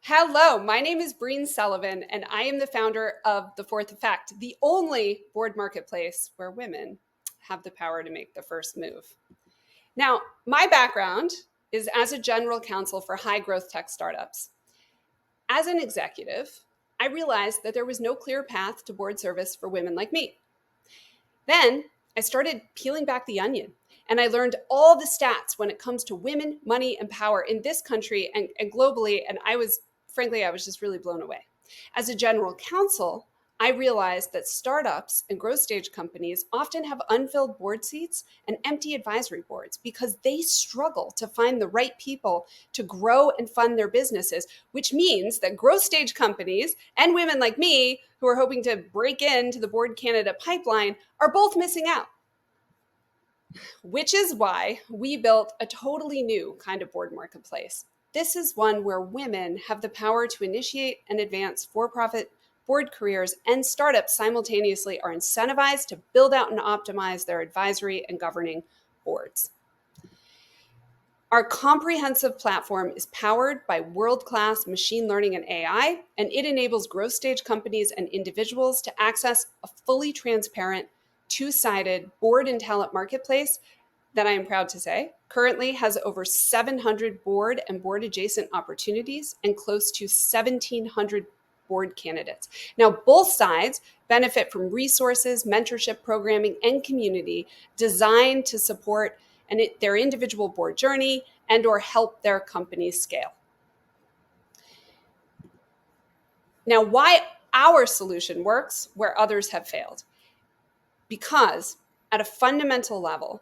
Hello, my name is Breen Sullivan, and I am the founder of The Fourth Effect, the only board marketplace where women have the power to make the first move. Now, my background is as a general counsel for high growth tech startups. As an executive, I realized that there was no clear path to board service for women like me. Then I started peeling back the onion and I learned all the stats when it comes to women, money, and power in this country and globally. And frankly, I was just really blown away. As a general counsel, I realized that startups and growth stage companies often have unfilled board seats and empty advisory boards because they struggle to find the right people to grow and fund their businesses, which means that growth stage companies and women like me who are hoping to break into the board candidate pipeline are both missing out. Which is why we built a totally new kind of board marketplace. This is one where women have the power to initiate and advance for-profit board careers, and startups simultaneously are incentivized to build out and optimize their advisory and governing boards. Our comprehensive platform is powered by world-class machine learning and AI, and it enables growth stage companies and individuals to access a fully transparent, two-sided board and talent marketplace that I am proud to say currently has over 700 board and board adjacent opportunities and close to 1,700 board candidates. Now, both sides benefit from resources, mentorship programming, and community designed to support their individual board journey and or help their companies scale. Now, why our solution works where others have failed? Because at a fundamental level,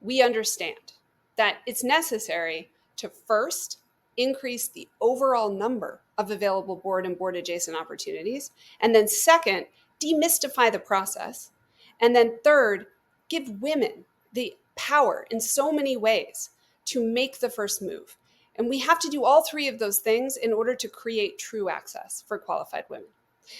we understand that it's necessary to first increase the overall number of available board and board adjacent opportunities, and then second, demystify the process, and then third, give women the power in so many ways to make the first move. And we have to do all three of those things in order to create true access for qualified women.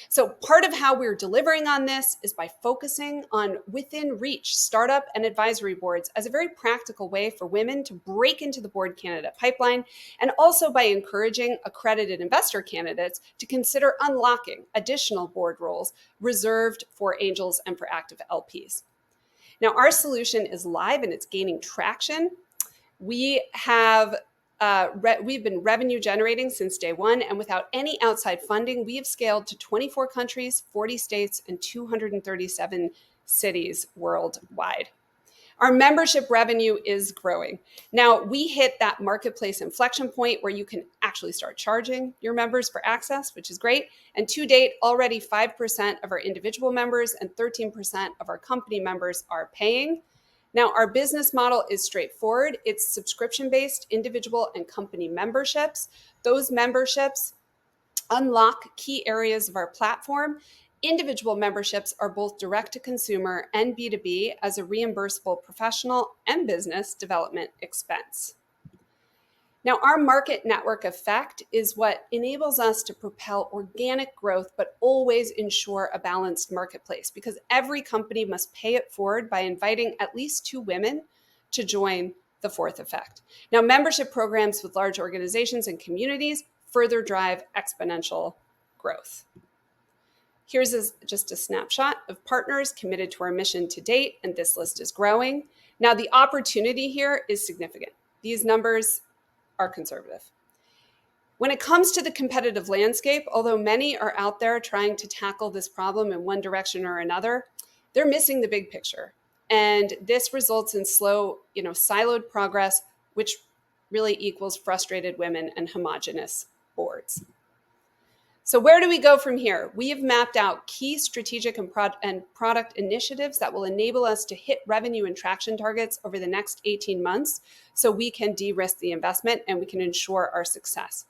So part of how we're delivering on this is by focusing on within reach startup and advisory boards as a very practical way for women to break into the board candidate pipeline, and also by encouraging accredited investor candidates to consider unlocking additional board roles reserved for angels and for active LPs. Now, our solution is live and it's gaining traction. We've been revenue generating since day one, and without any outside funding, we have scaled to 24 countries, 40 states, and 237 cities worldwide. Our membership revenue is growing. Now, we hit that marketplace inflection point where you can actually start charging your members for access, which is great. And to date, already 5% of our individual members and 13% of our company members are paying. Now, our business model is straightforward. It's subscription-based individual and company memberships. Those memberships unlock key areas of our platform. Individual memberships are both direct to consumer and B2B as a reimbursable professional and business development expense. Now, our market network effect is what enables us to propel organic growth, but always ensure a balanced marketplace, because every company must pay it forward by inviting at least 2 women to join the Fourth Effect. Now, membership programs with large organizations and communities further drive exponential growth. Here's just a snapshot of partners committed to our mission to date, and this list is growing. Now, the opportunity here is significant. These numbers are conservative. When it comes to the competitive landscape, although many are out there trying to tackle this problem in one direction or another, they're missing the big picture. And this results in slow, siloed progress, which really equals frustrated women and homogenous boards. So where do we go from here? We have mapped out key strategic and product initiatives that will enable us to hit revenue and traction targets over the next 18 months so we can de-risk the investment and we can ensure our success.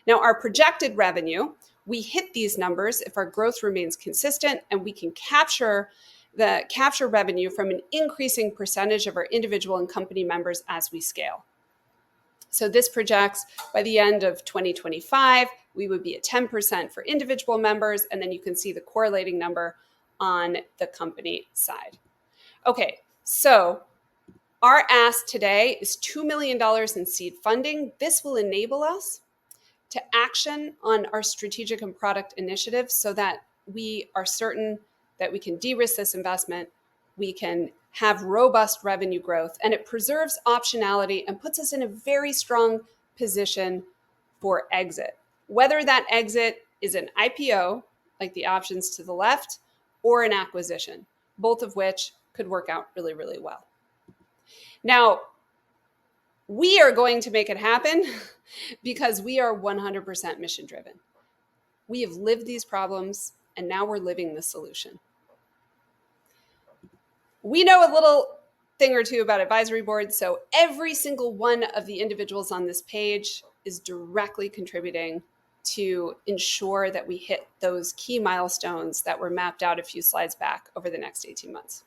Now, our projected revenue, we hit these numbers if our growth remains consistent, and we can capture revenue from an increasing percentage of our individual and company members as we scale. So this projects by the end of 2025, we would be at 10% for individual members, and then you can see the correlating number on the company side. Okay, so our ask today is $2 million in seed funding. This will enable us to action on our strategic and product initiatives so that we are certain that we can de-risk this investment, we can have robust revenue growth, and it preserves optionality and puts us in a very strong position for exit. Whether that exit is an IPO, like the options to the left, or an acquisition, both of which could work out really, really well. Now, we are going to make it happen because we are 100% mission driven. We have lived these problems and now we're living the solution. We know a little thing or two about advisory boards, so every single one of the individuals on this page is directly contributing to ensure that we hit those key milestones that were mapped out a few slides back over the next 18 months.